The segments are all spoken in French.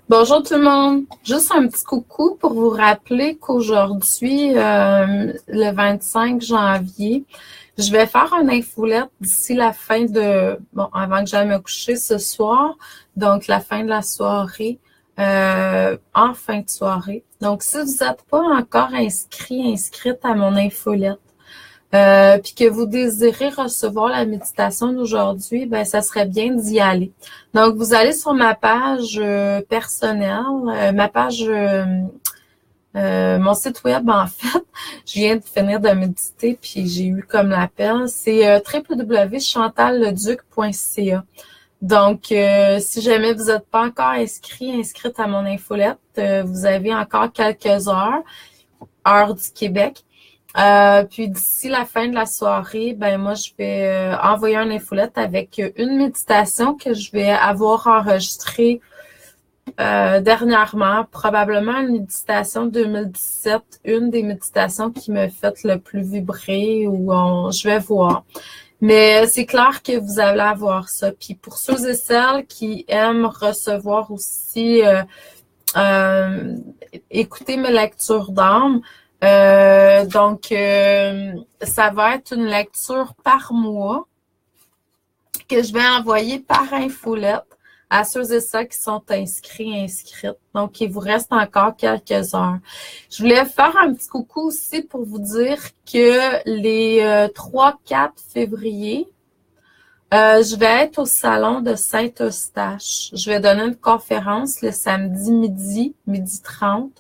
Bonjour tout le monde. Juste un petit coucou pour vous rappeler qu'aujourd'hui, le 25 janvier, je vais faire une infolette d'ici la fin avant que j'aille me coucher ce soir, donc la fin de la soirée, en fin de soirée. Donc, si vous n'êtes pas encore inscrite à mon infolette, puis que vous désirez recevoir la méditation d'aujourd'hui, ben ça serait bien d'y aller. Donc, vous allez sur ma page personnelle, mon site web, en fait. Je viens de finir de méditer, puis j'ai eu comme l'appel. C'est www.chantalleduc.ca. Donc, si jamais vous n'êtes pas encore inscrite à mon infolette, vous avez encore quelques heures du Québec. Puis d'ici la fin de la soirée, ben moi je vais envoyer une infolette avec une méditation que je vais avoir enregistrée dernièrement, probablement une méditation 2017, une des méditations qui me fait le plus vibrer je vais voir. Mais c'est clair que vous allez avoir ça. Puis pour ceux et celles qui aiment recevoir aussi écouter mes lectures d'âme, donc, ça va être une lecture par mois que je vais envoyer par infolette à ceux et celles qui sont inscrites. Donc, il vous reste encore quelques heures. Je voulais faire un petit coucou aussi pour vous dire que les 3-4 février, je vais être au salon de Saint-Eustache. Je vais donner une conférence le samedi midi 30.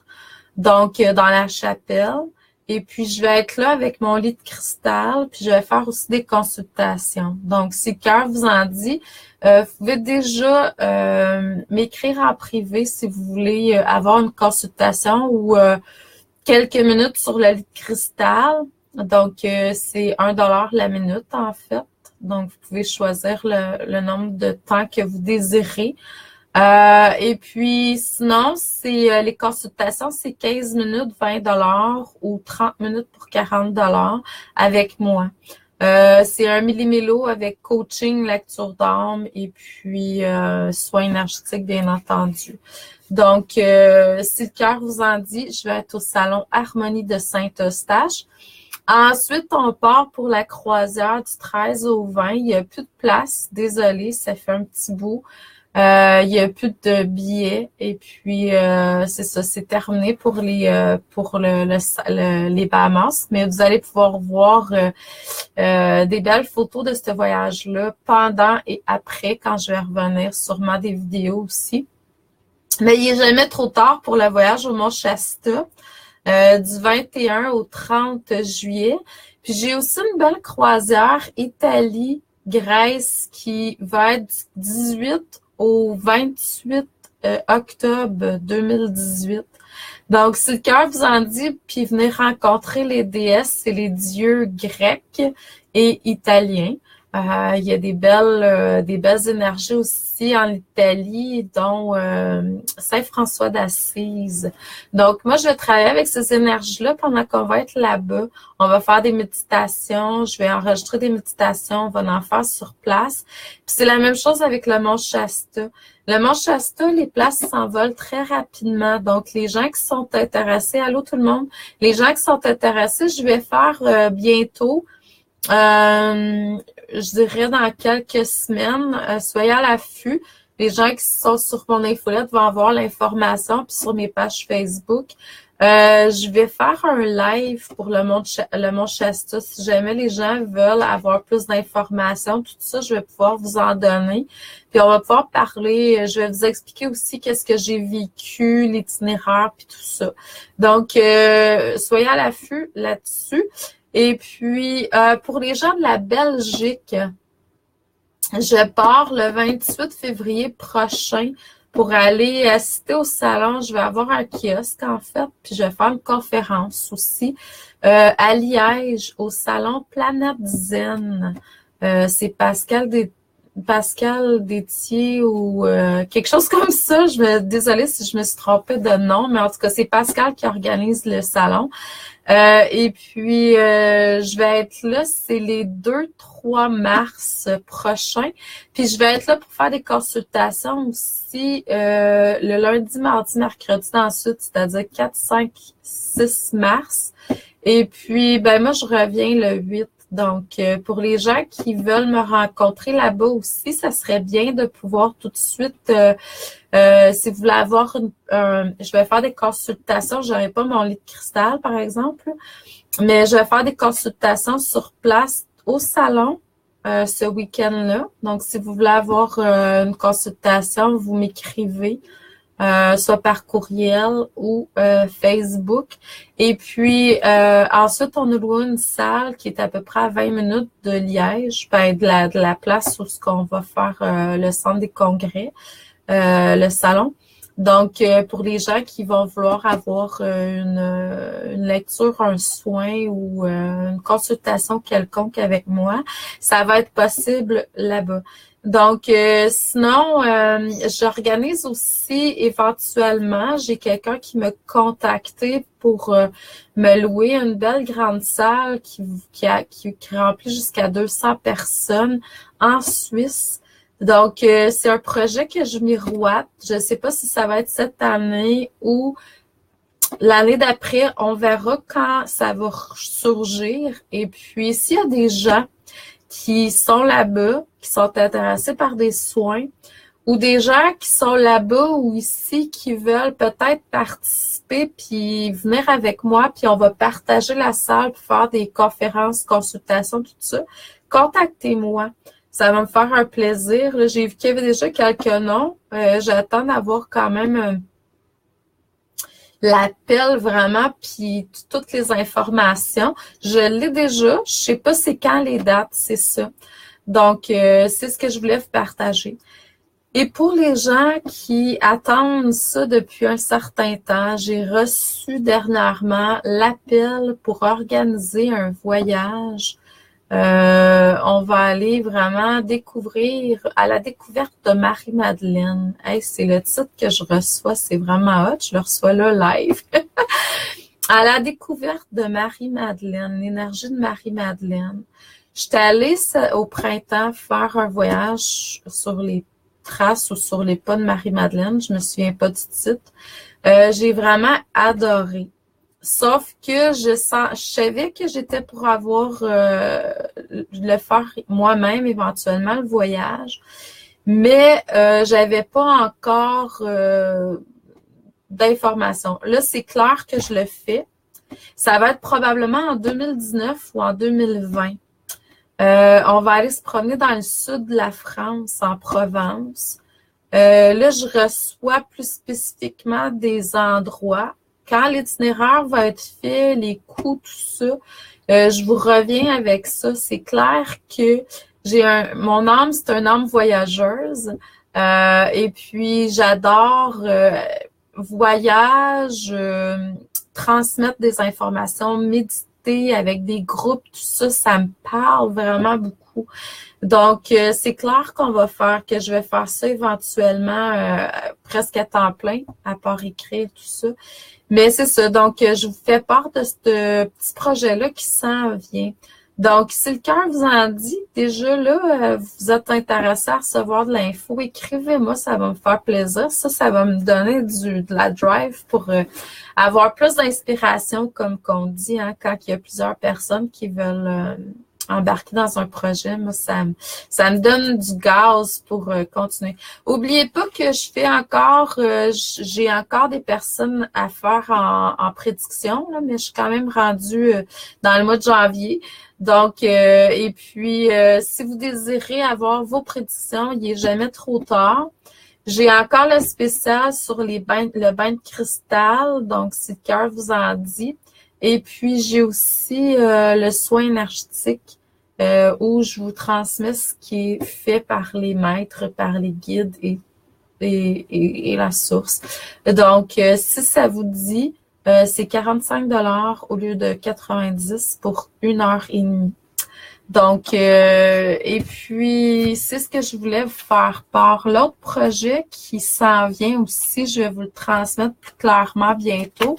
Donc, dans la chapelle. Et puis, je vais être là avec mon lit de cristal, puis je vais faire aussi des consultations. Donc, si le cœur vous en dit, vous pouvez déjà m'écrire en privé si vous voulez avoir une consultation ou quelques minutes sur le lit de cristal. Donc, c'est $1 la minute, en fait. Donc, vous pouvez choisir le nombre de temps que vous désirez. Et puis, sinon, c'est les consultations, c'est 15 minutes, $20 ou 30 minutes pour $40 avec moi. C'est un millimélo avec coaching, lecture d'âme et puis soins énergétiques, bien entendu. Donc, si le cœur vous en dit, je vais être au salon Harmonie de Saint-Eustache. Ensuite, on part pour la croisière du 13 au 20. Il n'y a plus de place. Désolée, ça fait un petit bout. Il y a plus de billets et puis c'est ça, c'est terminé pour les Bahamas, mais vous allez pouvoir voir des belles photos de ce voyage-là pendant et après quand je vais revenir, sûrement des vidéos aussi. Mais il n'est jamais trop tard pour le voyage au Mont Shasta du 21 au 30 juillet. Puis j'ai aussi une belle croisière Italie-Grèce qui va être du 18 au 28 octobre 2018. Donc, si le cœur vous en dit, puis venez rencontrer les déesses et les dieux grecs et italiens. Il y a des belles énergies aussi en Italie, dont Saint François d'Assise. Donc, moi, je vais travailler avec ces énergies-là pendant qu'on va être là-bas. On va faire des méditations, je vais enregistrer des méditations, on va en faire sur place. Puis c'est la même chose avec le Mont Shasta. Le Mont Shasta, les places s'envolent très rapidement. Donc, les gens qui sont intéressés, allô tout le monde, les gens qui sont intéressés, je vais faire bientôt, je dirais dans quelques semaines, soyez à l'affût. Les gens qui sont sur mon infolette vont avoir l'information, puis sur mes pages Facebook. Je vais faire un live pour le Mont Shasta. Si jamais les gens veulent avoir plus d'informations, tout ça, je vais pouvoir vous en donner. Puis on va pouvoir parler, je vais vous expliquer aussi qu'est-ce que j'ai vécu, l'itinéraire, puis tout ça. Donc, soyez à l'affût là-dessus. Et puis, pour les gens de la Belgique, je pars le 28 février prochain pour aller assister au salon. Je vais avoir un kiosque, en fait, puis je vais faire une conférence aussi à Liège, au salon Planète Zen. C'est Pascal Détier ou quelque chose comme ça. Désolée si je me suis trompée de nom, mais en tout cas, c'est Pascal qui organise le salon. Et puis, je vais être là, c'est les 2-3 mars prochains. Puis, je vais être là pour faire des consultations aussi le lundi, mardi, mercredi ensuite, c'est-à-dire 4, 5, 6 mars. Et puis, ben moi, je reviens le 8. Donc, pour les gens qui veulent me rencontrer là-bas aussi, ça serait bien de pouvoir tout de suite, si vous voulez avoir je vais faire des consultations, je n'aurai pas mon lit de cristal, par exemple, mais je vais faire des consultations sur place au salon ce week-end-là. Donc, si vous voulez avoir une consultation, vous m'écrivez. Soit par courriel ou Facebook. Et puis, ensuite, on a loué une salle qui est à peu près à 20 minutes de Liège, ben, de la place où ce qu'on va faire le centre des congrès, le salon. Donc, pour les gens qui vont vouloir avoir une lecture, un soin ou une consultation quelconque avec moi, ça va être possible là-bas. Donc, sinon, j'organise aussi éventuellement, j'ai quelqu'un qui m'a contacté pour me louer une belle grande salle qui remplit jusqu'à 200 personnes en Suisse. Donc, c'est un projet que je miroite. Je ne sais pas si ça va être cette année ou l'année d'après. On verra quand ça va surgir. Et puis, s'il y a des gens qui sont là-bas, qui sont intéressés par des soins, ou des gens qui sont là-bas ou ici qui veulent peut-être participer puis venir avec moi, puis on va partager la salle pour faire des conférences, consultations, tout ça, contactez-moi. Ça va me faire un plaisir. Là, j'ai vu qu'il y avait déjà quelques noms. J'attends d'avoir quand même l'appel vraiment, puis toutes les informations. Je l'ai déjà. Je sais pas c'est quand les dates, c'est ça. Donc, c'est ce que je voulais vous partager. Et pour les gens qui attendent ça depuis un certain temps, j'ai reçu dernièrement l'appel pour organiser un voyage. On va aller vraiment découvrir à la découverte de Marie-Madeleine. Hey, c'est le titre que je reçois, c'est vraiment hot. Je le reçois là live. À la découverte de Marie-Madeleine, l'énergie de Marie-Madeleine. J'étais allée au printemps faire un voyage sur les traces ou sur les pas de Marie-Madeleine. Je me souviens pas du titre. J'ai vraiment adoré. Sauf que je savais que j'étais pour avoir le faire moi-même éventuellement le voyage, mais j'avais pas encore d'informations. Là, c'est clair que je le fais. Ça va être probablement en 2019 ou en 2020. On va aller se promener dans le sud de la France, en Provence. Là, je reçois plus spécifiquement des endroits. Quand l'itinéraire va être fait, les coûts, tout ça, je vous reviens avec ça. C'est clair que mon âme, c'est une âme voyageuse. Et puis, j'adore voyage, transmettre des informations, méditer avec des groupes, tout ça, ça me parle vraiment beaucoup. Donc, c'est clair que je vais faire ça éventuellement presque à temps plein, à part écrire, tout ça. Mais c'est ça, donc je vous fais part de ce petit projet-là qui s'en vient. Donc, si le cœur vous en dit, déjà là, vous êtes intéressé à recevoir de l'info, écrivez-moi, ça va me faire plaisir. Ça va me donner de la drive pour avoir plus d'inspiration, comme qu'on dit, hein, quand il y a plusieurs personnes qui veulent embarquer dans un projet. Moi, ça me donne du gaz pour continuer. Oubliez pas que je fais encore, j'ai encore des personnes à faire en prédiction, là, mais je suis quand même rendue dans le mois de janvier. Donc, et puis, si vous désirez avoir vos prédictions, il n'est jamais trop tard. J'ai encore le spécial sur le bain de cristal, donc si le cœur vous en dit. Et puis, j'ai aussi le soin énergétique où je vous transmets ce qui est fait par les maîtres, par les guides et la source. Donc, si ça vous dit, c'est 45 $ au lieu de 90 pour 1h30. Donc, et puis, c'est ce que je voulais vous faire part. L'autre projet qui s'en vient aussi, je vais vous le transmettre plus clairement bientôt,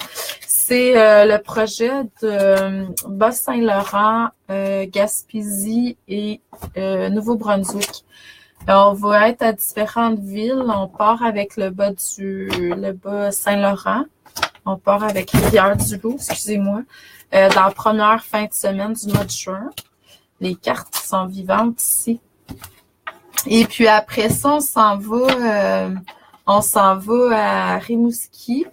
c'est le projet de Bas-Saint-Laurent, Gaspésie et Nouveau-Brunswick. On va être à différentes villes. On part avec le bas Saint-Laurent. On part avec Rivière-du-Loup, excusez-moi, dans la première fin de semaine du mois de juin. Les cartes sont vivantes ici. Et puis après ça, on s'en va à Rimouski.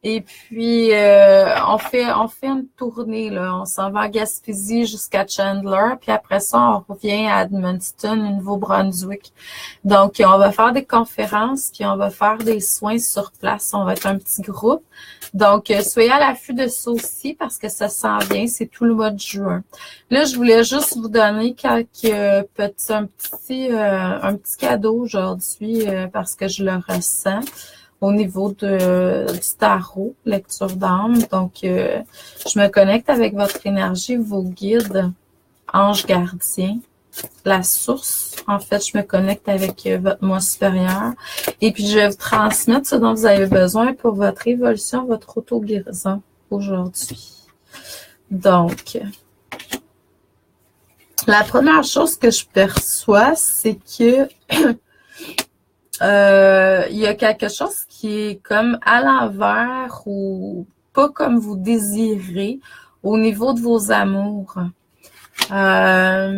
Et puis, on fait une tournée, là. On s'en va à Gaspésie jusqu'à Chandler. Puis après ça, on revient à Edmundston, au Nouveau-Brunswick. Donc, on va faire des conférences, puis on va faire des soins sur place. On va être un petit groupe. Donc, soyez à l'affût de ça aussi parce que ça s'en vient. C'est tout le mois de juin. Là, je voulais juste vous donner un petit cadeau aujourd'hui parce que je le ressens au niveau du tarot, lecture d'âme. Donc, je me connecte avec votre énergie, vos guides, anges gardiens, la source. En fait, je me connecte avec votre moi supérieur. Et puis, je vais vous transmettre ce dont vous avez besoin pour votre évolution, votre auto-guérison aujourd'hui. Donc, la première chose que je perçois, c'est que il y a quelque chose qui est comme à l'envers ou pas comme vous désirez au niveau de vos amours. Ça,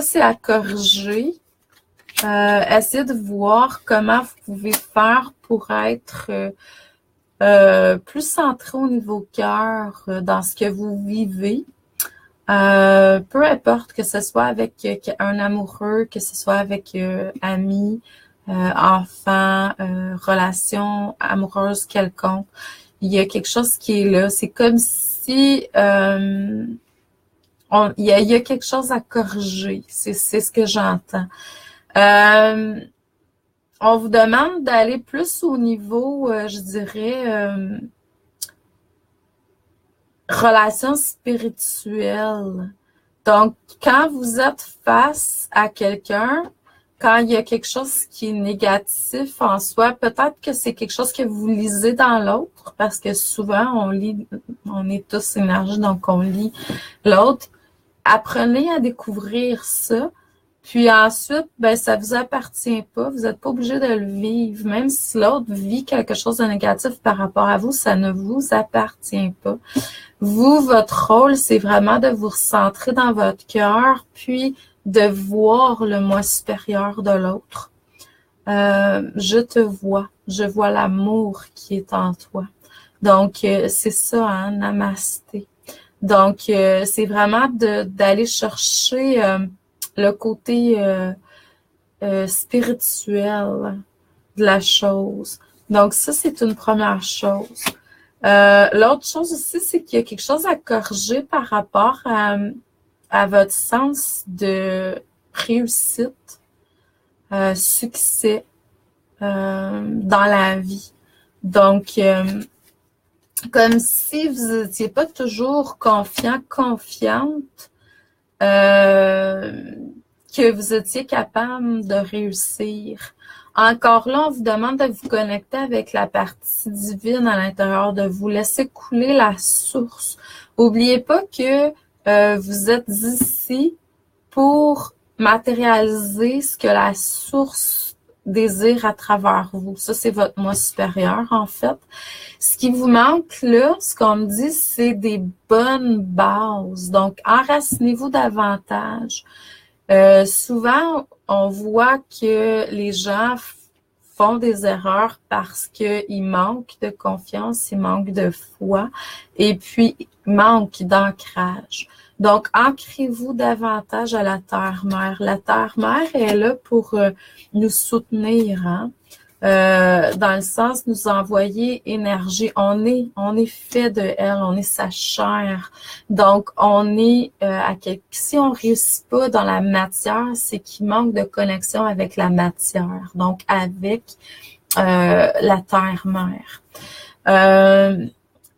c'est à corriger. Essayez de voir comment vous pouvez faire pour être plus centré au niveau cœur dans ce que vous vivez. Peu importe que ce soit avec un amoureux, que ce soit avec amis, enfants, relation amoureuse quelconque, il y a quelque chose qui est là. C'est comme si il y a quelque chose à corriger. C'est ce que j'entends. On vous demande d'aller plus au niveau, je dirais, relation spirituelle. Donc, quand vous êtes face à quelqu'un, quand il y a quelque chose qui est négatif en soi, peut-être que c'est quelque chose que vous lisez dans l'autre, parce que souvent, on est tous énergie, donc on lit l'autre. Apprenez à découvrir ça. Puis ensuite, ben ça vous appartient pas. Vous n'êtes pas obligé de le vivre. Même si l'autre vit quelque chose de négatif par rapport à vous, ça ne vous appartient pas. Vous, votre rôle, c'est vraiment de vous recentrer dans votre cœur, puis de voir le moi supérieur de l'autre. Je te vois. Je vois l'amour qui est en toi. Donc, c'est ça, hein, namasté. Donc, c'est vraiment d'aller chercher le côté spirituel de la chose. Donc, ça, c'est une première chose. L'autre chose aussi, c'est qu'il y a quelque chose à corriger par rapport à votre sens de réussite, succès dans la vie. Donc, comme si vous n'étiez pas toujours confiant, confiante, que vous étiez capable de réussir. Encore là, on vous demande de vous connecter avec la partie divine à l'intérieur de vous. Laissez couler la source. N'oubliez pas que vous êtes ici pour matérialiser ce que la source désire à travers vous. Ça, c'est votre moi supérieur, en fait. Ce qui vous manque là, ce qu'on me dit, c'est des bonnes bases. Donc, enracinez-vous davantage. Souvent, on voit que les gens font des erreurs parce qu'ils manquent de confiance, ils manquent de foi et puis ils manquent d'ancrage. Donc, ancrez-vous davantage à la Terre-Mère. La Terre-Mère est là pour nous soutenir, hein? Dans le sens nous envoyer énergie. On est fait de elle, on est sa chair. Donc, on est si on réussit pas dans la matière, c'est qu'il manque de connexion avec la matière, donc avec la terre-mère.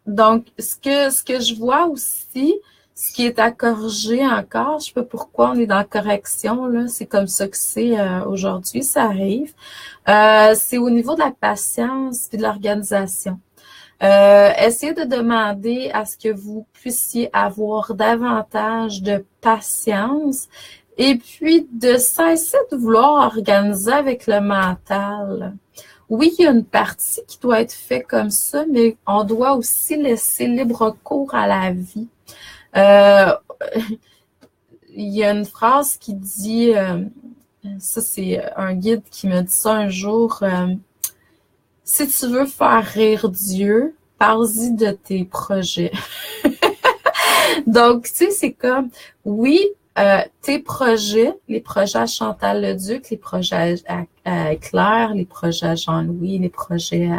Donc, ce que je vois aussi, ce qui est à corriger encore, je sais pas pourquoi on est dans la correction, là, c'est comme ça que c'est aujourd'hui, ça arrive. C'est au niveau de la patience et de l'organisation. Essayez de demander à ce que vous puissiez avoir davantage de patience et puis de cesser de vouloir organiser avec le mental. Oui, il y a une partie qui doit être faite comme ça, mais on doit aussi laisser libre cours à la vie. Il y a une phrase qui dit, ça c'est un guide qui m'a dit ça un jour, si tu veux faire rire Dieu, parle-y de tes projets. Donc, tu sais, c'est comme, oui, tes projets, les projets à Chantal Leduc, les projets à Claire, les projets à Jean-Louis, les projets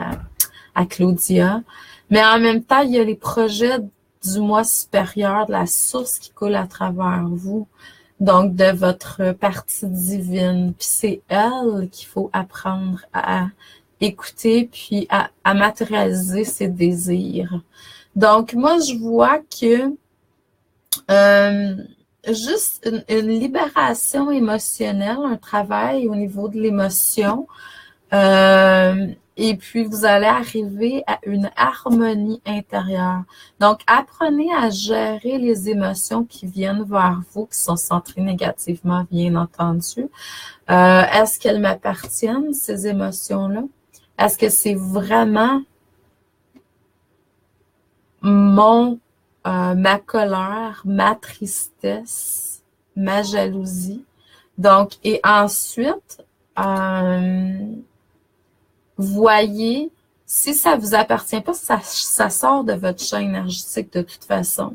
à Claudia, mais en même temps, il y a les projets du moi supérieur, de la source qui coule à travers vous, donc de votre partie divine. Puis c'est elle qu'il faut apprendre à écouter, puis à matérialiser ses désirs. Donc, moi, je vois que juste une libération émotionnelle, un travail au niveau de l'émotion, et puis vous allez arriver à une harmonie intérieure. Donc, apprenez à gérer les émotions qui viennent vers vous, qui sont centrées négativement, bien entendu. Est-ce qu'elles m'appartiennent, ces émotions-là? Est-ce que c'est vraiment ma colère, ma tristesse, ma jalousie? Donc, et ensuite, voyez, si ça vous appartient pas, ça sort de votre champ énergétique de toute façon.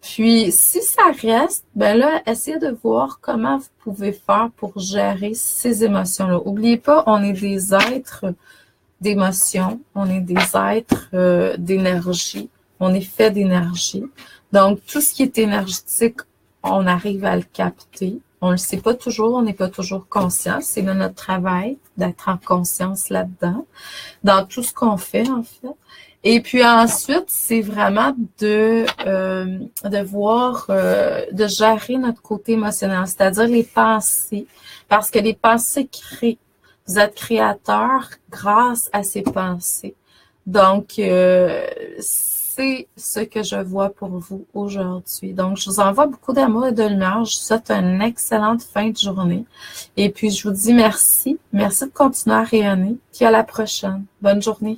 Puis, si ça reste, ben là, essayez de voir comment vous pouvez faire pour gérer ces émotions-là. N'oubliez pas, on est des êtres d'émotions, on est des êtres d'énergie, on est fait d'énergie. Donc, tout ce qui est énergétique, on arrive à le capter. On le sait pas toujours, on n'est pas toujours conscient. C'est là notre travail d'être en conscience là-dedans, dans tout ce qu'on fait, en fait. Et puis ensuite, c'est vraiment de voir, de gérer notre côté émotionnel, c'est-à-dire les pensées, parce que les pensées créent. Vous êtes créateur grâce à ces pensées. Donc, c'est ce que je vois pour vous aujourd'hui. Donc, je vous envoie beaucoup d'amour et de lumière. Je vous souhaite une excellente fin de journée. Et puis, je vous dis merci. Merci de continuer à rayonner. Puis à la prochaine. Bonne journée.